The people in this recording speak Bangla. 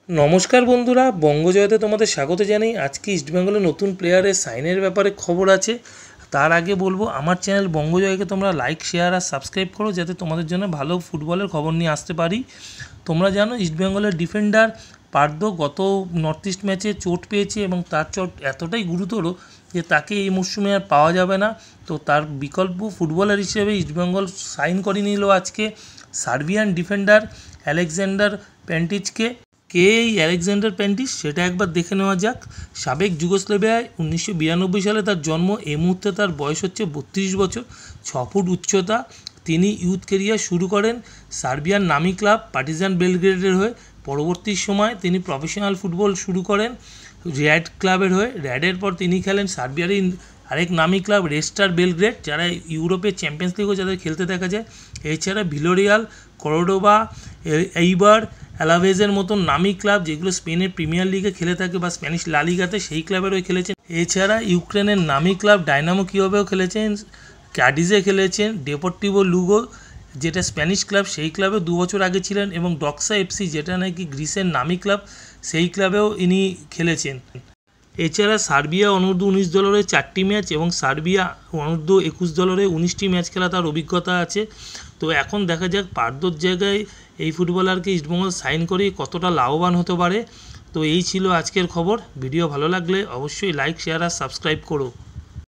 নমস্কার বন্ধুরা, বঙ্গজয়তে তোমাদের স্বাগত জানাই। আজকে ইস্টবেঙ্গলের নতুন প্লেয়ারের সাইনের ব্যাপারে খবর আছে। তার আগে বলবো আমার চ্যানেল বঙ্গজয়কে তোমরা লাইক, শেয়ার আর সাবস্ক্রাইব করো, যাতে তোমাদের জন্য ভালো ফুটবলের খবর নিয়ে আসতে পারি। তোমরা জানো ইস্টবেঙ্গলের ডিফেন্ডার পার্থ গত নর্থ ইস্ট ম্যাচে চোট পেয়েছে এবং তার চোট এতটাই গুরুতর যে তাকে এই মরশুমে আর পাওয়া যাবে না। তো তার বিকল্প ফুটবলার হিসেবে ইস্টবেঙ্গল সাইন করে নিল আজকে সার্বিয়ান ডিফেন্ডার অ্যালেকজান্ডার প্যান্টিচকে। কে এই অ্যালেকজান্ডার প্যান্টিচ সেটা একবার দেখে নেওয়া যাক। সাবেক যুগোস্লাভিয়ায় 1992 সালে তার জন্ম। এই মুহূর্তে তার বয়স হচ্ছে 32 বছর, 6 ফুট উচ্চতা। তিনি ইউথ কেরিয়ার শুরু করেন সার্বিয়ার নামি ক্লাব পার্টিজান বেলগ্রেডের হয়ে। পরবর্তী সময় তিনি প্রফেশনাল ফুটবল শুরু করেন র্যাড ক্লাবের হয়ে। র্যাডের পর তিনি খেলেন সার্বিয়ারই আরেক নামি ক্লাব রেড স্টার বেলগ্রেড, যারা ইউরোপের চ্যাম্পিয়ন্স লিগও যাদের খেলতে দেখা যায়। এছাড়া ভিলোরিয়াল, করডোবা, এইবার, অ্যালাভেজের মতন নামি ক্লাব যেগুলো স্পেনের প্রিমিয়ার লিগে খেলে থাকে বা স্প্যানিশ লা লিগাতে, সেই ক্লাবের হয়ে খেলেছেন। এছাড়া ইউক্রেনের নামি ক্লাব ডায়নামো কিয়েভেও খেলেছেন, ক্যাডিজে খেলেছেন, ডেপোর্টিভো লুগো যেটা স্প্যানিশ ক্লাব সেই ক্লাবেও 2 বছর আগে ছিলেন, এবং ডক্সা এফসি যেটা নাকি গ্রিসের নামি ক্লাব সেই ক্লাবেও ইনি খেলেছেন। এছাড়া সার্বিয়া অনূর্ধ্ব 19 দলের 4টি ম্যাচ এবং সার্বিয়া অনূর্ধ্ব 21 দলের 19টি ম্যাচ খেলা তার অভিজ্ঞতা আছে। তো এখন দেখা যাক পার্থর জায়গায় এই ফুটবলারকে ইস্টবেঙ্গল সাইন করে কতটা লাভবান হতে পারে। তো এই ছিল আজকের খবর। ভিডিও ভালো লাগলে অবশ্যই লাইক, শেয়ার আর সাবস্ক্রাইব করো।